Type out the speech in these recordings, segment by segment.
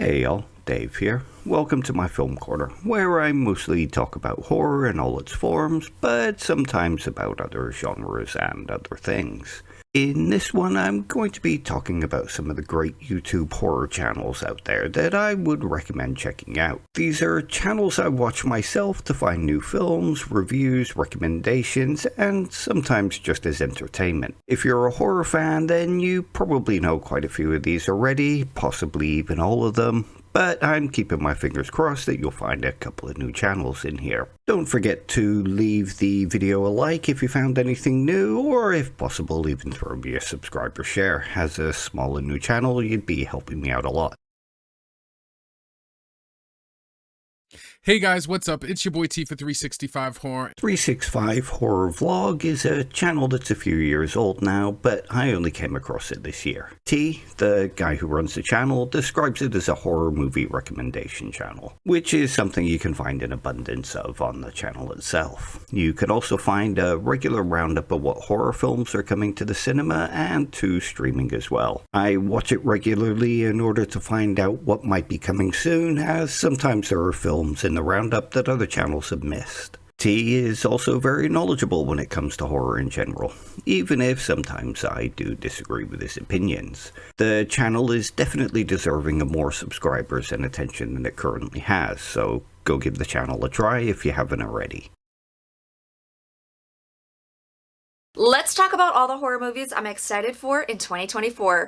Hey y'all, Dave here. Welcome to my film corner, where I mostly talk about horror in all its forms, but sometimes about other genres and other things. In this one, I'm going to be talking about some of the great YouTube horror channels out there that I would recommend checking out. These are channels I watch myself to find new films, reviews, recommendations, and sometimes just as entertainment. If you're a horror fan, then you probably know quite a few of these already, possibly even all of them. But I'm keeping my fingers crossed that you'll find a couple of new channels in here. Don't forget to leave the video a like if you found anything new, or if possible even throw me a subscribe or share. As a small and new channel, you'd be helping me out a lot. Hey guys, what's up? It's your boy T for 365 Horror. 365 Horror Vlog is a channel that's a few years old now, but I only came across it this year. T, the guy who runs the channel, describes it as a horror movie recommendation channel, which is something you can find an abundance of on the channel itself. You can also find a regular roundup of what horror films are coming to the cinema and to streaming as well. I watch it regularly in order to find out what might be coming soon, as sometimes there are films in the roundup that other channels have missed. T is also very knowledgeable when it comes to horror in general, even if sometimes I do disagree with his opinions. The channel is definitely deserving of more subscribers and attention than it currently has, so go give the channel a try if you haven't already. Let's talk about all the horror movies I'm excited for in 2024.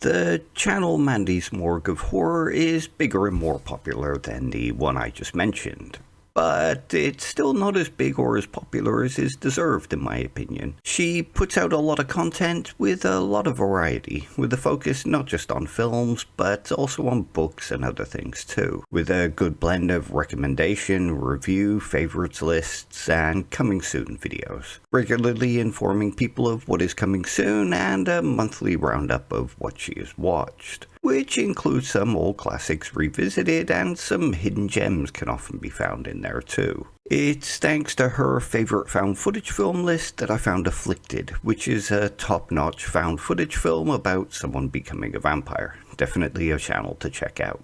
The channel Mandy's Morgue of Horror is bigger and more popular than the one I just mentioned, but it's still not as big or as popular as is deserved in my opinion. She puts out a lot of content with a lot of variety, with a focus not just on films, but also on books and other things too, with a good blend of recommendation, review, favorites lists, and coming soon videos, regularly informing people of what is coming soon and a monthly roundup of what she has watched, which includes some old classics revisited, and some hidden gems can often be found in there too. It's thanks to her favourite found footage film list that I found Afflicted, which is a top-notch found footage film about someone becoming a vampire. Definitely a channel to check out.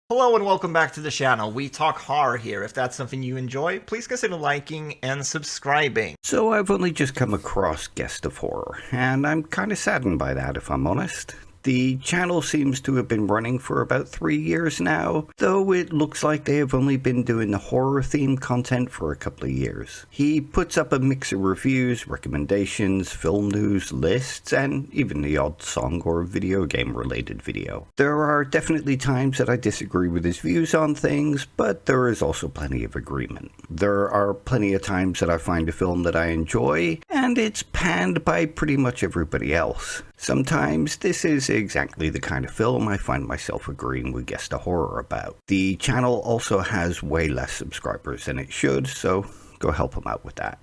Hello and welcome back to the channel. We talk horror here. If that's something you enjoy, please consider liking and subscribing. So I've only just come across Guest of Horror, and I'm kinda saddened by that if I'm honest. The channel seems to have been running for about 3 years now, though it looks like they have only been doing the horror-themed content for a couple of years. He puts up a mix of reviews, recommendations, film news, lists, and even the odd song or video game-related video. There are definitely times that I disagree with his views on things, but there is also plenty of agreement. There are plenty of times that I find a film that I enjoy, and it's panned by pretty much everybody else. Sometimes this is exactly the kind of film I find myself agreeing with Guest of Horror about. The channel also has way less subscribers than it should, so go help him out with that.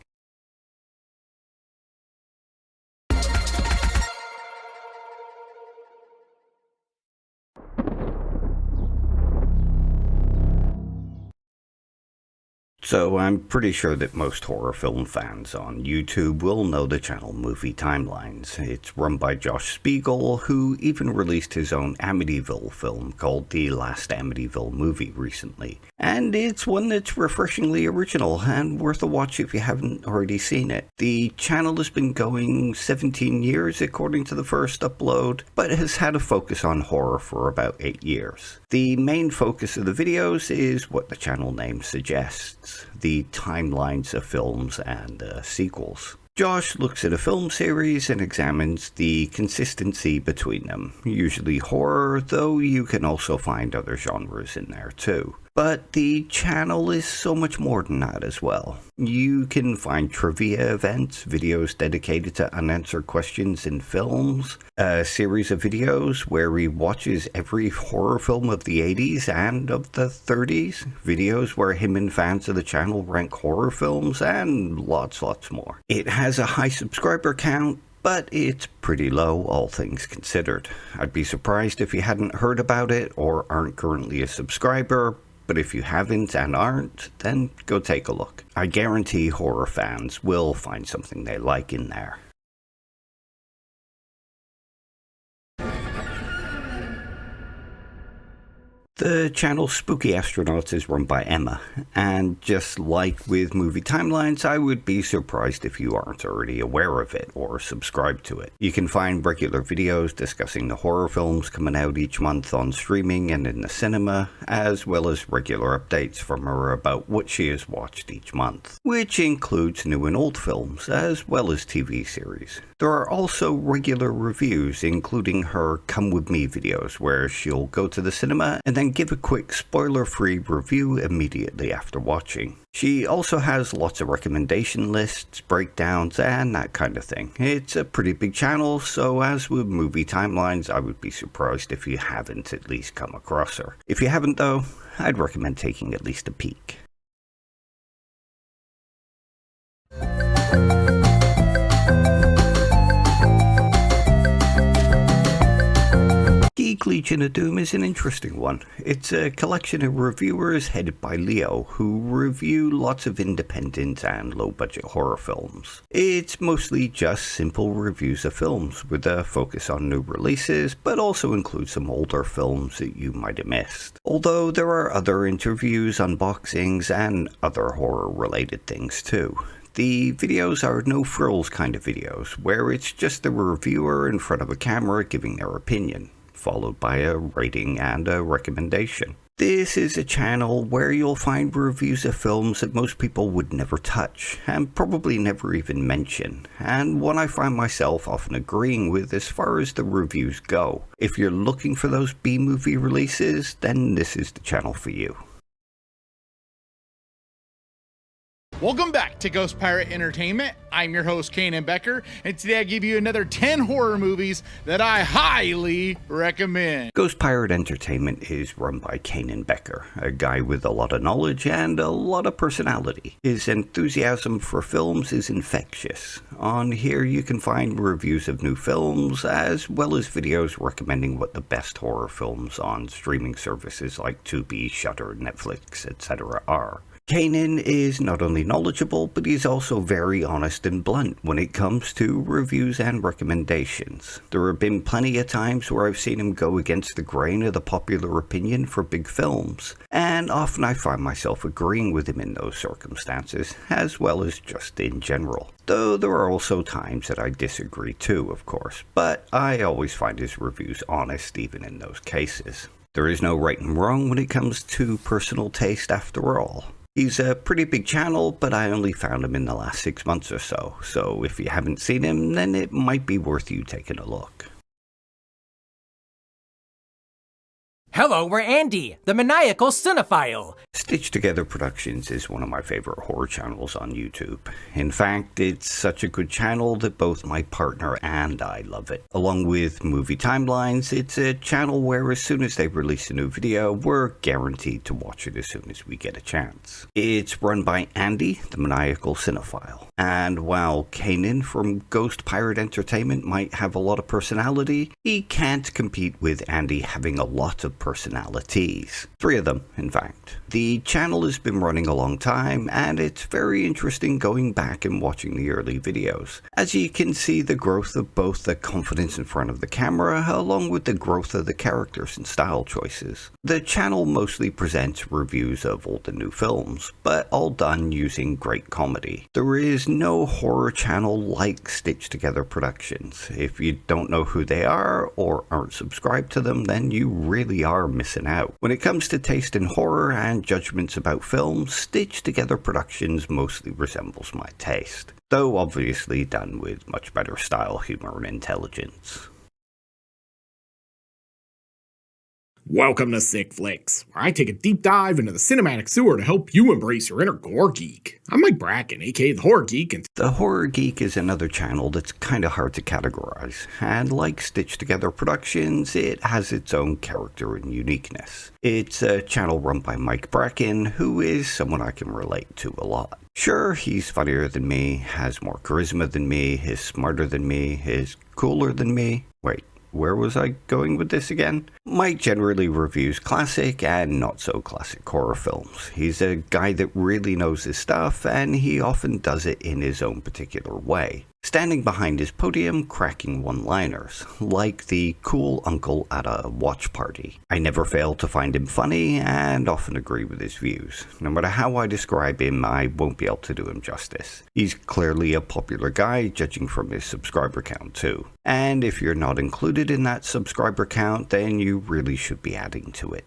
So I'm pretty sure that most horror film fans on YouTube will know the channel Movie Timelines. It's run by Josh Spiegel, who even released his own Amityville film called The Last Amityville Movie recently. And it's one that's refreshingly original and worth a watch if you haven't already seen it. The channel has been going 17 years according to the first upload, but has had a focus on horror for about 8 years. The main focus of the videos is what the channel name suggests: the timelines of films and sequels. Josh looks at a film series and examines the consistency between them, usually horror, though you can also find other genres in there too. But the channel is so much more than that as well. You can find trivia events, videos dedicated to unanswered questions in films, a series of videos where he watches every horror film of the 80s and of the 30s, videos where him and fans of the channel rank horror films, and lots more. It has a high subscriber count, but it's pretty low, all things considered. I'd be surprised if you hadn't heard about it or aren't currently a subscriber, but if you haven't and aren't, then go take a look. I guarantee horror fans will find something they like in there. The channel Spooky Astronauts is run by Emma, and just like with Movie Timelines, I would be surprised if you aren't already aware of it or subscribed to it. You can find regular videos discussing the horror films coming out each month on streaming and in the cinema, as well as regular updates from her about what she has watched each month, which includes new and old films, as well as TV series. There are also regular reviews, including her Come With Me videos, where she'll go to the cinema and then give a quick spoiler-free review immediately after watching. She also has lots of recommendation lists, breakdowns, and that kind of thing. It's a pretty big channel, so as with Movie Timelines, I would be surprised if you haven't at least come across her. If you haven't though, I'd recommend taking at least a peek. Geek Legion of Doom is an interesting one. It's a collection of reviewers headed by Leo, who review lots of independent and low-budget horror films. It's mostly just simple reviews of films, with a focus on new releases, but also includes some older films that you might have missed. Although there are other interviews, unboxings, and other horror-related things too. The videos are no-frills kind of videos, where it's just the reviewer in front of a camera giving their opinion, followed by a rating and a recommendation. This is a channel where you'll find reviews of films that most people would never touch, and probably never even mention, and one I find myself often agreeing with as far as the reviews go. If you're looking for those B-movie releases, then this is the channel for you. Welcome back to Ghost Pirate Entertainment. I'm your host, Kanan Becker, and today I give you another 10 horror movies that I highly recommend. Ghost Pirate Entertainment is run by Kanan Becker, a guy with a lot of knowledge and a lot of personality. His enthusiasm for films is infectious. On here you can find reviews of new films, as well as videos recommending what the best horror films on streaming services like Tubi, Shudder, Netflix, etc. are. Kanan is not only knowledgeable, but he's also very honest and blunt when it comes to reviews and recommendations. There have been plenty of times where I've seen him go against the grain of the popular opinion for big films, and often I find myself agreeing with him in those circumstances, as well as just in general. Though there are also times that I disagree too, of course, but I always find his reviews honest even in those cases. There is no right and wrong when it comes to personal taste after all. He's a pretty big channel, but I only found him in the last 6 months or so, so if you haven't seen him, then it might be worth you taking a look. Hello, we're Andy, the maniacal cinephile. Stitched Together Productions is one of my favorite horror channels on YouTube. In fact, it's such a good channel that both my partner and I love it. Along with Movie Timelines, it's a channel where as soon as they release a new video, we're guaranteed to watch it as soon as we get a chance. It's run by Andy, the maniacal cinephile. And while Kanan from Ghost Pirate Entertainment might have a lot of personality, he can't compete with Andy having a lot of personalities. 3 of them, in fact. The channel has been running a long time, and it's very interesting going back and watching the early videos, as you can see the growth of both the confidence in front of the camera, along with the growth of the characters and style choices. The channel mostly presents reviews of old and new films, but all done using great comedy. There is no horror channel like Stitched Together Productions. If you don't know who they are, or aren't subscribed to them, then you really are missing out. When it comes to taste in horror and judgments about films, Stitched Together Productions mostly resembles my taste, though obviously done with much better style, humor, and intelligence. Welcome to Sick Flicks, where I take a deep dive into the cinematic sewer to help you embrace your inner gore geek. I'm Mike Bracken, aka The Horror Geek, and The Horror Geek is another channel that's kinda hard to categorize, and like Stitched Together Productions, it has its own character and uniqueness. It's a channel run by Mike Bracken, who is someone I can relate to a lot. Sure, he's funnier than me, has more charisma than me, is smarter than me, is cooler than me. Wait. Where was I going with this again? Mike generally reviews classic and not so classic horror films. He's a guy that really knows his stuff, and he often does it in his own particular way. standing behind his podium cracking one-liners, like the cool uncle at a watch party. I never fail to find him funny and often agree with his views. No matter how I describe him, I won't be able to do him justice. He's clearly a popular guy, judging from his subscriber count too. And if you're not included in that subscriber count, then you really should be adding to it.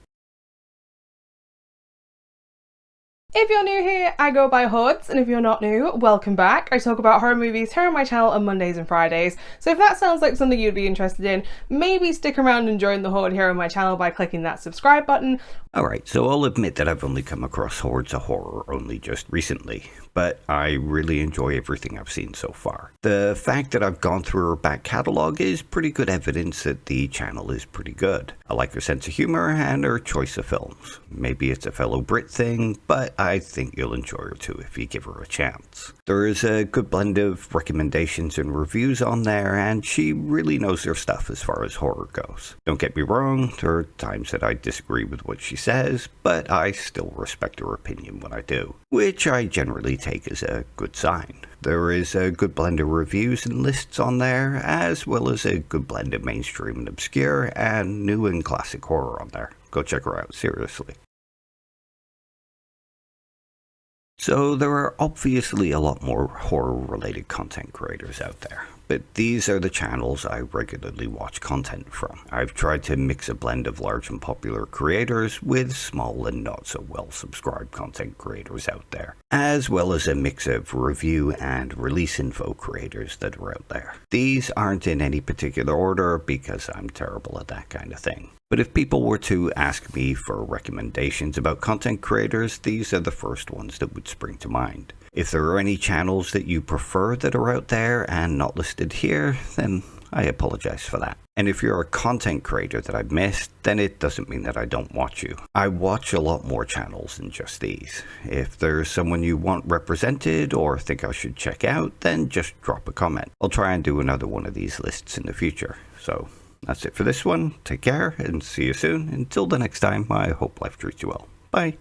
If you're new here, I go by Hoods, and if you're not new, welcome back. I talk about horror movies here on my channel on Mondays and Fridays, so if that sounds like something you'd be interested in, maybe stick around and join the Horde here on my channel by clicking that subscribe button. Alright, so I'll admit that I've only come across Hordes of Horror only just recently, but I really enjoy everything I've seen so far. The fact that I've gone through her back catalogue is pretty good evidence that the channel is pretty good. I like her sense of humour and her choice of films. Maybe it's a fellow Brit thing, but I think you'll enjoy her too if you give her a chance. There is a good blend of recommendations and reviews on there, and she really knows her stuff as far as horror goes. Don't get me wrong, there are times that I disagree with what she says, but I still respect her opinion when I do, which I generally take as a good sign. There is a good blend of reviews and lists on there, as well as a good blend of mainstream and obscure, and new and classic horror on there. Go check her out, seriously. So there are obviously a lot more horror-related content creators out there, but these are the channels I regularly watch content from. I've tried to mix a blend of large and popular creators with small and not so well subscribed content creators out there, as well as a mix of review and release info creators that are out there. These aren't in any particular order because I'm terrible at that kind of thing. But if people were to ask me for recommendations about content creators, these are the first ones that would spring to mind. If there are any channels that you prefer that are out there and not listed here, then I apologize for that. And if you're a content creator that I've missed, then it doesn't mean that I don't watch you. I watch a lot more channels than just these. If there's someone you want represented or think I should check out, then just drop a comment. I'll try and do another one of these lists in the future. So that's it for this one. Take care and see you soon. Until the next time, I hope life treats you well. Bye.